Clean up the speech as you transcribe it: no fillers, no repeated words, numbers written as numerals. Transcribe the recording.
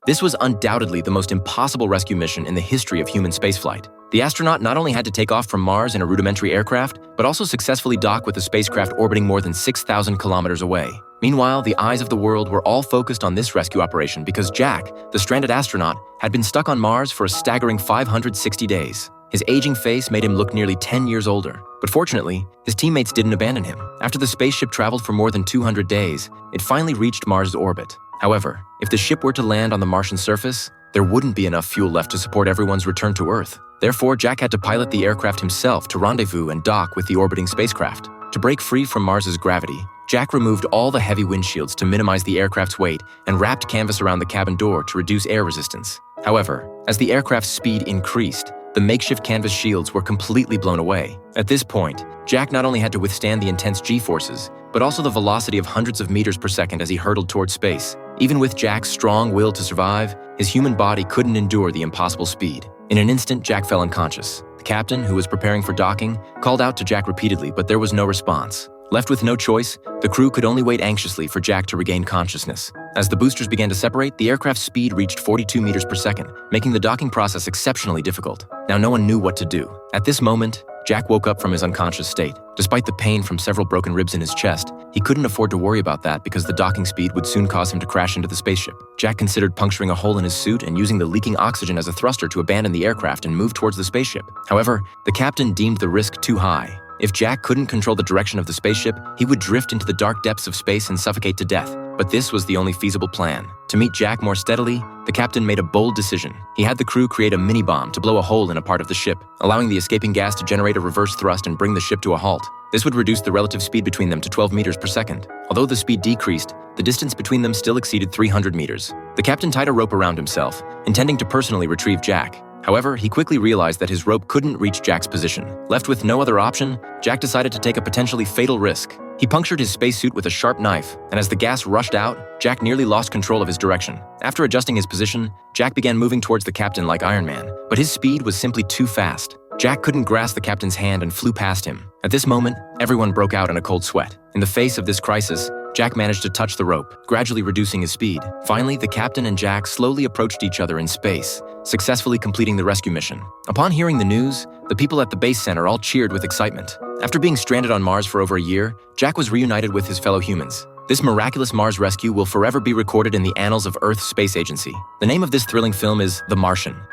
This was undoubtedly the most impossible rescue mission in the history of human spaceflight. The astronaut not only had to take off from Mars in a rudimentary aircraft, but also successfully dock with a spacecraft orbiting more than 6,000 kilometers away. Meanwhile, the eyes of the world were all focused on this rescue operation because Jack, the stranded astronaut, had been stuck on Mars for a staggering 560 days. His aging face made him look nearly 10 years older. But fortunately, his teammates didn't abandon him. After the spaceship traveled for more than 200 days, it finally reached Mars' orbit. However, if the ship were to land on the Martian surface, there wouldn't be enough fuel left to support everyone's return to Earth. Therefore, Jack had to pilot the aircraft himself to rendezvous and dock with the orbiting spacecraft. To break free from Mars's gravity, Jack removed all the heavy windshields to minimize the aircraft's weight and wrapped canvas around the cabin door to reduce air resistance. However, as the aircraft's speed increased, the makeshift canvas shields were completely blown away. At this point, Jack not only had to withstand the intense G-forces, but also the velocity of hundreds of meters per second as he hurtled towards space. Even with Jack's strong will to survive, his human body couldn't endure the impossible speed. In an instant, Jack fell unconscious. The captain, who was preparing for docking, called out to Jack repeatedly, but there was no response. Left with no choice, the crew could only wait anxiously for Jack to regain consciousness. As the boosters began to separate, the aircraft's speed reached 42 meters per second, making the docking process exceptionally difficult. Now no one knew what to do. At this moment, Jack woke up from his unconscious state. Despite the pain from several broken ribs in his chest, he couldn't afford to worry about that because the docking speed would soon cause him to crash into the spaceship. Jack considered puncturing a hole in his suit and using the leaking oxygen as a thruster to abandon the aircraft and move towards the spaceship. However, the captain deemed the risk too high. If Jack couldn't control the direction of the spaceship, he would drift into the dark depths of space and suffocate to death. But this was the only feasible plan. To meet Jack more steadily, the captain made a bold decision. He had the crew create a mini-bomb to blow a hole in a part of the ship, allowing the escaping gas to generate a reverse thrust and bring the ship to a halt. This would reduce the relative speed between them to 12 meters per second. Although the speed decreased, the distance between them still exceeded 300 meters. The captain tied a rope around himself, intending to personally retrieve Jack. However, he quickly realized that his rope couldn't reach Jack's position. Left with no other option, Jack decided to take a potentially fatal risk. He punctured his spacesuit with a sharp knife, and as the gas rushed out, Jack nearly lost control of his direction. After adjusting his position, Jack began moving towards the captain like Iron Man, but his speed was simply too fast. Jack couldn't grasp the captain's hand and flew past him. At this moment, everyone broke out in a cold sweat. In the face of this crisis, Jack managed to touch the rope, gradually reducing his speed. Finally, the captain and Jack slowly approached each other in space, successfully completing the rescue mission. Upon hearing the news, the people at the base center all cheered with excitement. After being stranded on Mars for over a year, Jack was reunited with his fellow humans. This miraculous Mars rescue will forever be recorded in the annals of Earth's space agency. The name of this thrilling film is The Martian.